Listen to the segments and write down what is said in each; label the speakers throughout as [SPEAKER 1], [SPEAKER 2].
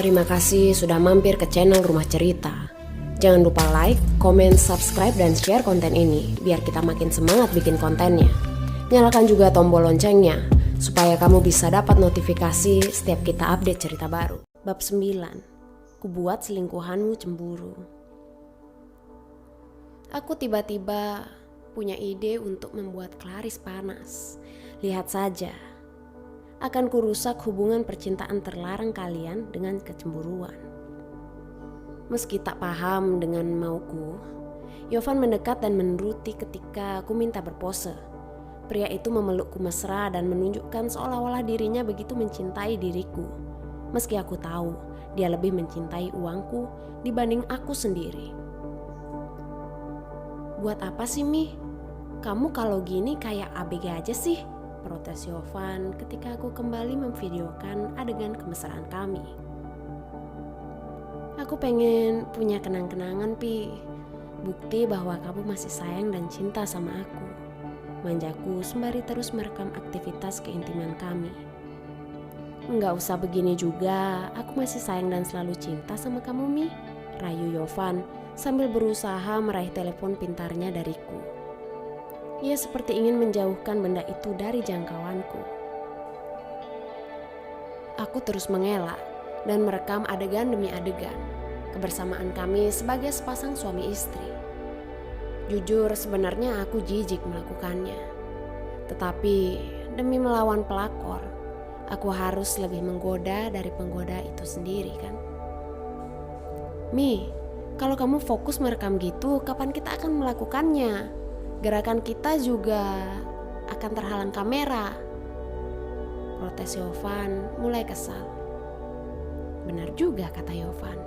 [SPEAKER 1] Terima kasih sudah mampir ke channel Rumah Cerita. Jangan lupa like, komen, subscribe, dan share konten ini biar kita makin semangat bikin kontennya. Nyalakan juga tombol loncengnya supaya kamu bisa dapat notifikasi setiap kita update cerita baru. Bab 9. Kubuat selingkuhanmu cemburu. Aku tiba-tiba punya ide untuk membuat Clarice panas. Lihat saja, akan kurusak hubungan percintaan terlarang kalian dengan kecemburuan. Meski tak paham dengan mauku, Yovan mendekat dan menuruti ketika aku minta berpose. Pria itu memelukku mesra dan menunjukkan seolah-olah dirinya begitu mencintai diriku. Meski aku tahu dia lebih mencintai uangku dibanding aku sendiri. Buat apa sih, Mi? Kamu kalau gini kayak ABG aja sih, protes Yovan ketika aku kembali memvideokan adegan kemesraan kami. Aku pengen punya kenang-kenangan, Pi. Bukti bahwa kamu masih sayang dan cinta sama aku. Manjaku sembari terus merekam aktivitas keintiman kami. Enggak usah begini juga, aku masih sayang dan selalu cinta sama kamu, Mi, rayu Yovan sambil berusaha meraih telepon pintarnya dariku. Ia seperti ingin menjauhkan benda itu dari jangkauanku. Aku terus mengelak dan merekam adegan demi adegan kebersamaan kami sebagai sepasang suami istri. Jujur, sebenarnya aku jijik melakukannya. Tetapi demi melawan pelakor, aku harus lebih menggoda dari penggoda itu sendiri, kan? Mi, kalau kamu fokus merekam gitu, kapan kita akan melakukannya? Gerakan kita juga akan terhalang kamera, protes Yovan mulai kesal. Benar juga kata Yovan.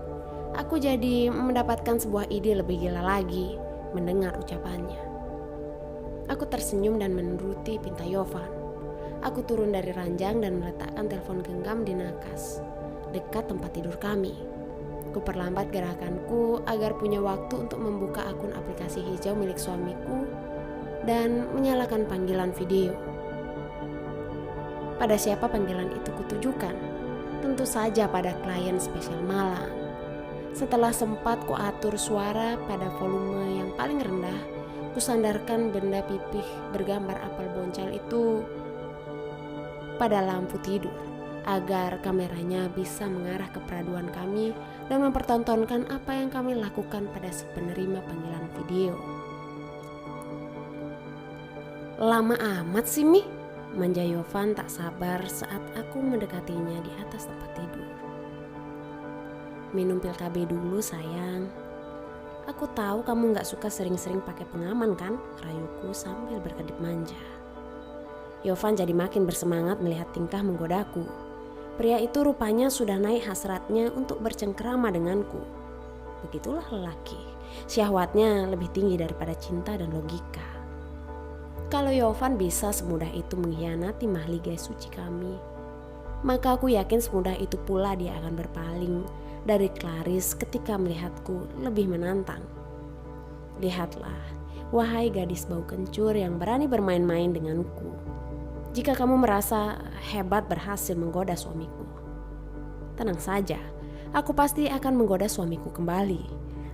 [SPEAKER 1] Aku jadi mendapatkan sebuah ide lebih gila lagi mendengar ucapannya. Aku tersenyum dan menuruti pinta Yovan. Aku turun dari ranjang dan meletakkan telepon genggam di nakas dekat tempat tidur kami. Kuperlambat gerakanku agar punya waktu untuk membuka akun aplikasi hijau milik suamiku dan menyalakan panggilan video. Pada siapa panggilan itu kutujukan? Tentu saja pada klien spesial Malang. Setelah sempat kuatur suara pada volume yang paling rendah, kusandarkan benda pipih bergambar apel boncal itu pada lampu tidur agar kameranya bisa mengarah ke peraduan kami dan mempertontonkan apa yang kami lakukan pada si penerima panggilan video. Lama amat sih, Mi, manja Yovan tak sabar saat aku mendekatinya di atas tempat tidur. Minum pil KB dulu, sayang. Aku tahu kamu gak suka sering-sering pakai pengaman, kan? Rayuku sambil berkedip manja. Yovan jadi makin bersemangat melihat tingkah menggodaku. Pria itu rupanya sudah naik hasratnya untuk bercengkerama denganku. Begitulah lelaki, syahwatnya lebih tinggi daripada cinta dan logika. Kalau Yovan bisa semudah itu mengkhianati mahligai suci kami, maka aku yakin semudah itu pula dia akan berpaling dari Clarice ketika melihatku lebih menantang. Lihatlah, wahai gadis bau kencur yang berani bermain-main denganku. Jika kamu merasa hebat berhasil menggoda suamiku, tenang saja, aku pasti akan menggoda suamiku kembali.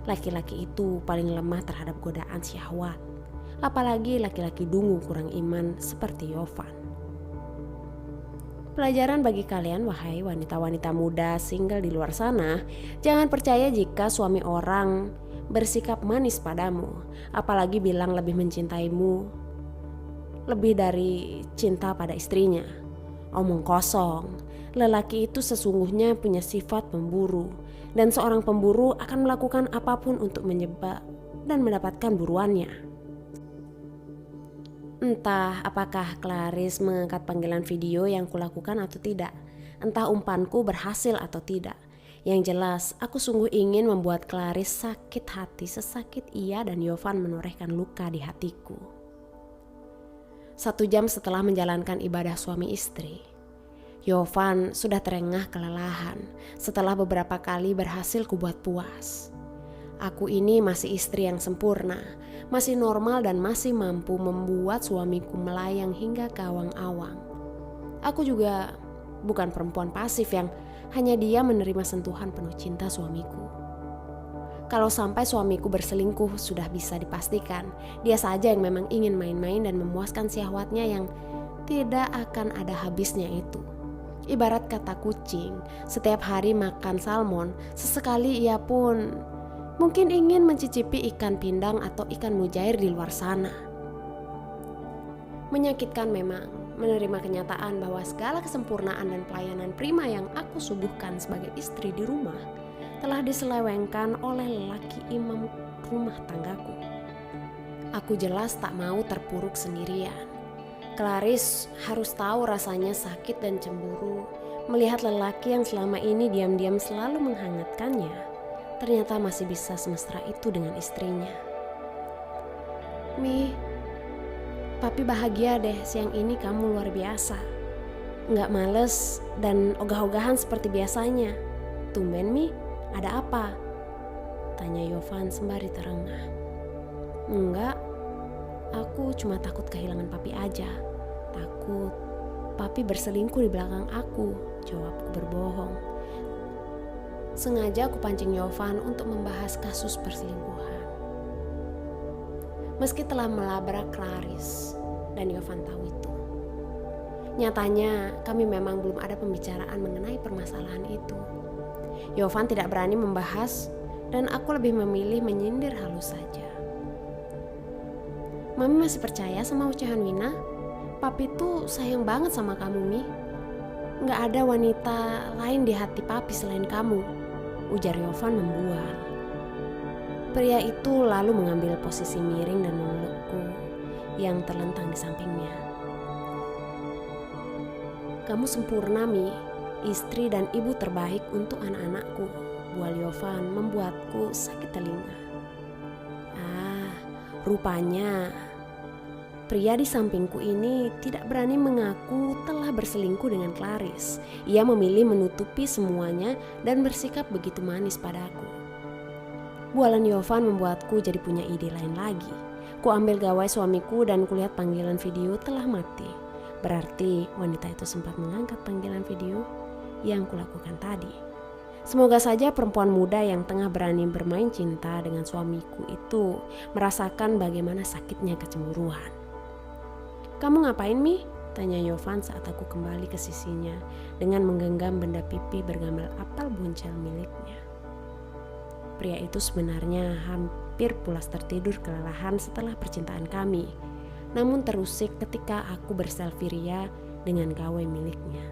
[SPEAKER 1] Laki-laki itu paling lemah terhadap godaan syahwat, apalagi laki-laki dungu kurang iman seperti Yovan. Pelajaran bagi kalian, wahai wanita-wanita muda single di luar sana, jangan percaya jika suami orang bersikap manis padamu, apalagi bilang lebih mencintaimu lebih dari cinta pada istrinya. Omong kosong. Lelaki itu sesungguhnya punya sifat pemburu, dan seorang pemburu akan melakukan apapun untuk menjebak dan mendapatkan buruannya. Entah apakah Clarice mengangkat panggilan video yang kulakukan atau tidak. Entah umpanku berhasil atau tidak. Yang jelas, aku sungguh ingin membuat Clarice sakit hati sesakit ia dan Yovan menorehkan luka di hatiku. 1 jam setelah menjalankan ibadah suami istri, Yovan sudah terengah kelelahan setelah beberapa kali berhasil kubuat puas. Aku ini masih istri yang sempurna, masih normal dan masih mampu membuat suamiku melayang hingga ke awang-awang. Aku juga bukan perempuan pasif yang Hanya dia menerima sentuhan penuh cinta suamiku. Kalau sampai suamiku berselingkuh sudah bisa dipastikan, dia saja yang memang ingin main-main dan memuaskan syahwatnya yang tidak akan ada habisnya itu. Ibarat kata kucing, setiap hari makan salmon, sesekali ia pun mungkin ingin mencicipi ikan pindang atau ikan mujair di luar sana. Menyakitkan memang menerima kenyataan bahwa segala kesempurnaan dan pelayanan prima yang aku suguhkan sebagai istri di rumah telah diselewengkan oleh lelaki imam rumah tanggaku. Aku jelas tak mau terpuruk sendirian. Clarice harus tahu rasanya sakit dan cemburu melihat lelaki yang selama ini diam-diam selalu menghangatkannya ternyata masih bisa semesra itu dengan istrinya. Mi, papi bahagia deh, siang ini kamu luar biasa. Nggak males dan ogah-ogahan seperti biasanya. Tumben Mi, ada apa? Tanya Yovan sembari terengah. Enggak, aku cuma takut kehilangan papi aja. Takut papi berselingkuh di belakang aku, jawabku berbohong. Sengaja aku pancing Yovan untuk membahas kasus perselingkuhan. Meski telah melabrak Clarice dan Yovan tahu itu. Nyatanya kami memang belum ada pembicaraan mengenai permasalahan itu. Yovan tidak berani membahas dan aku lebih memilih menyindir halus saja. Mami masih percaya sama ucapan Wina? Papi tuh sayang banget sama kamu, Mi. Nggak ada wanita lain di hati papi selain kamu, ujar Yovan membual. Pria itu lalu mengambil posisi miring dan memelukku yang terlentang di sampingnya. Kamu sempurna, Mi, istri dan ibu terbaik untuk anak-anakku, bual Yovan membuatku sakit telinga. Rupanya pria di sampingku ini tidak berani mengaku telah berselingkuh dengan Clarice. Ia memilih menutupi semuanya dan bersikap begitu manis padaku. Bualan Yovan membuatku jadi punya ide lain lagi. Ku ambil gawai suamiku dan kulihat panggilan video telah mati. Berarti wanita itu sempat mengangkat panggilan video yang kulakukan tadi. Semoga saja perempuan muda yang tengah berani bermain cinta dengan suamiku itu merasakan bagaimana sakitnya kecemburuan. Kamu ngapain, Mi? Tanya Yovan saat aku kembali ke sisinya dengan menggenggam benda pipi bergambar apel buncel miliknya. Pria itu sebenarnya hampir pulas tertidur kelelahan setelah percintaan kami, namun terusik ketika aku berselfie ria dengan gawai miliknya.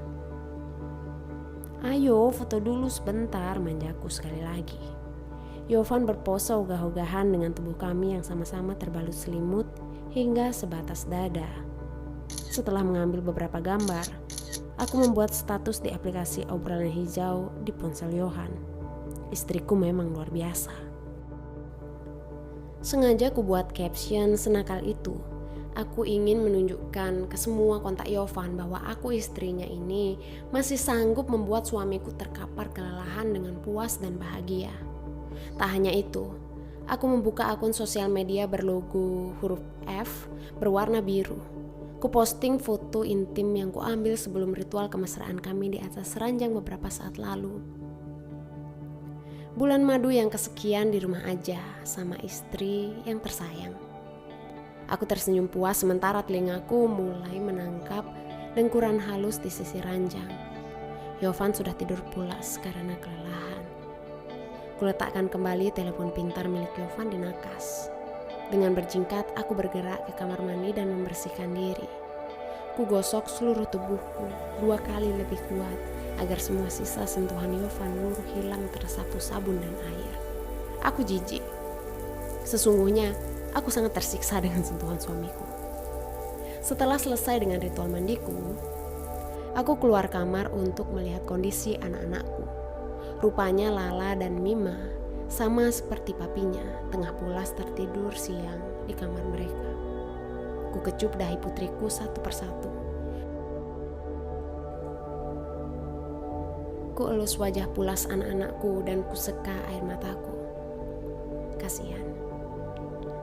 [SPEAKER 1] Ayo foto dulu sebentar, manjaku sekali lagi. Yovan berpose ogah-ogahan dengan tubuh kami yang sama-sama terbalut selimut hingga sebatas dada. Setelah mengambil beberapa gambar, aku membuat status di aplikasi obrolan hijau di ponsel Yohan. Istriku memang luar biasa. Sengaja aku buat caption senakal itu. Aku ingin menunjukkan ke semua kontak Yovan bahwa aku istrinya ini masih sanggup membuat suamiku terkapar kelelahan dengan puas dan bahagia. Tak hanya itu, aku membuka akun sosial media berlogo huruf F berwarna biru. Kuposting foto intim yang kuambil sebelum ritual kemesraan kami di atas ranjang beberapa saat lalu. Bulan madu yang kesekian di rumah aja sama istri yang tersayang. Aku tersenyum puas sementara telingaku mulai menangkap dengkuran halus di sisi ranjang. Yovan sudah tidur pulas karena kelelahan. Kuletakkan kembali telepon pintar milik Yovan di nakas. Dengan berjingkat, aku bergerak ke kamar mandi dan membersihkan diri. Ku gosok seluruh tubuhku 2 kali lebih kuat agar semua sisa sentuhan Yovan luruh hilang tersapu sabun dan air. Aku jijik. Sesungguhnya, aku sangat tersiksa dengan sentuhan suamiku. Setelah selesai dengan ritual mandiku, aku keluar kamar untuk melihat kondisi anak-anakku. Rupanya Lala dan Mima sama seperti papinya, tengah pulas tertidur siang di kamar mereka. Ku kecup dahi putriku satu persatu. Ku elus wajah pulas anak-anakku dan ku seka air mataku. Kasihan.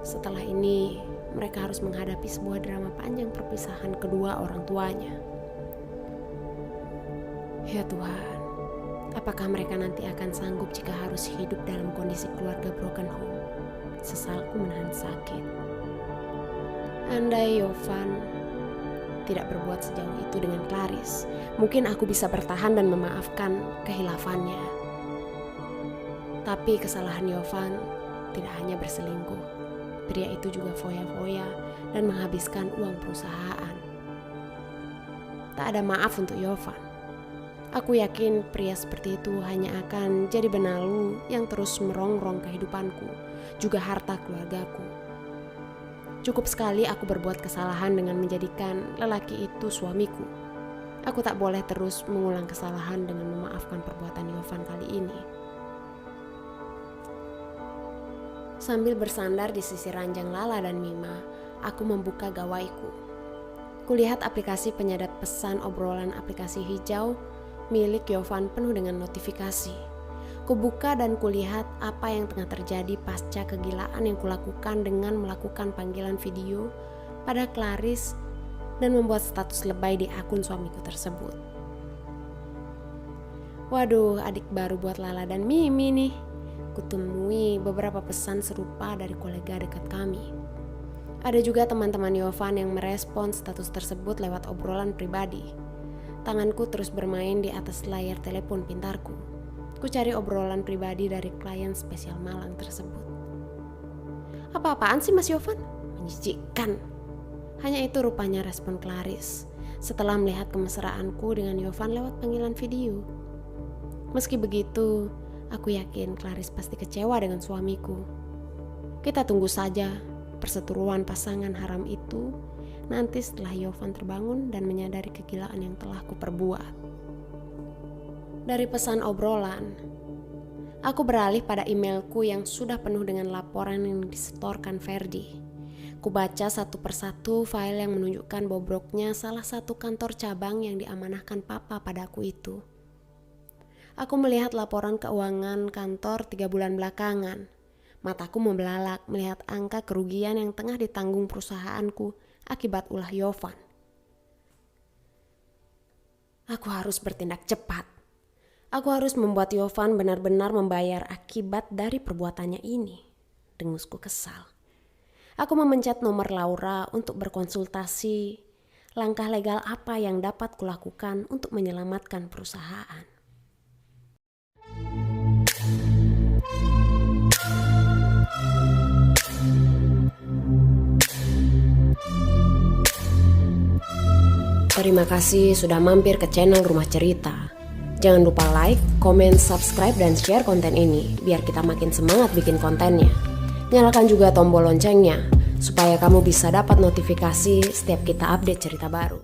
[SPEAKER 1] Setelah ini, mereka harus menghadapi sebuah drama panjang perpisahan kedua orang tuanya. Ya Tuhan, Apakah mereka nanti akan sanggup jika harus hidup dalam kondisi keluarga broken home? Sesalku menahan sakit. Andai Yovan tidak berbuat sejauh itu dengan Clarice, mungkin aku bisa bertahan dan memaafkan kehilafannya. Tapi kesalahan Yovan tidak hanya berselingkuh. Pria itu juga foya-foya dan menghabiskan uang perusahaan. Tak ada maaf untuk Yovan. Aku yakin pria seperti itu hanya akan jadi benalu yang terus merongrong kehidupanku, juga harta keluargaku. Cukup sekali aku berbuat kesalahan dengan menjadikan lelaki itu suamiku. Aku tak boleh terus mengulang kesalahan dengan memaafkan perbuatan Yovan kali ini. Sambil bersandar di sisi ranjang Lala dan Mima, aku membuka gawaiku. Kulihat aplikasi penyadap pesan obrolan aplikasi hijau milik Yovan penuh dengan notifikasi. Kubuka dan kulihat apa yang tengah terjadi pasca kegilaan yang kulakukan dengan melakukan panggilan video pada Clarice dan membuat status lebay di akun suamiku tersebut. Waduh, adik baru buat Lala dan Mimi nih. Kutemui beberapa pesan serupa dari kolega dekat kami. Ada juga teman-teman Yovan yang merespon status tersebut lewat obrolan pribadi. Tanganku terus bermain di atas layar telepon pintarku. Ku cari obrolan pribadi dari klien spesial Malang tersebut. Apa-apaan sih Mas Yovan? Menjijikkan. Hanya itu rupanya respon Clarice setelah melihat kemesraanku dengan Yovan lewat panggilan video. Meski begitu, aku yakin Clarice pasti kecewa dengan suamiku. Kita tunggu saja perseteruan pasangan haram itu nanti setelah Yovan terbangun dan menyadari kegilaan yang telah kuperbuat. Dari pesan obrolan, aku beralih pada emailku yang sudah penuh dengan laporan yang disetorkan Ferdi. Kubaca satu persatu file yang menunjukkan bobroknya salah satu kantor cabang yang diamanahkan papa padaku itu. Aku melihat laporan keuangan kantor 3 bulan belakangan. Mataku membelalak melihat angka kerugian yang tengah ditanggung perusahaanku akibat ulah Yovan. Aku harus bertindak cepat. Aku harus membuat Yovan benar-benar membayar akibat dari perbuatannya ini. Dengusku kesal. Aku memencet nomor Laura untuk berkonsultasi langkah legal apa yang dapat kulakukan untuk menyelamatkan perusahaan. Terima kasih sudah mampir ke channel Rumah Cerita. Jangan lupa like, komen, subscribe, dan share konten ini biar kita makin semangat bikin kontennya. Nyalakan juga tombol loncengnya supaya kamu bisa dapat notifikasi setiap kita update cerita baru.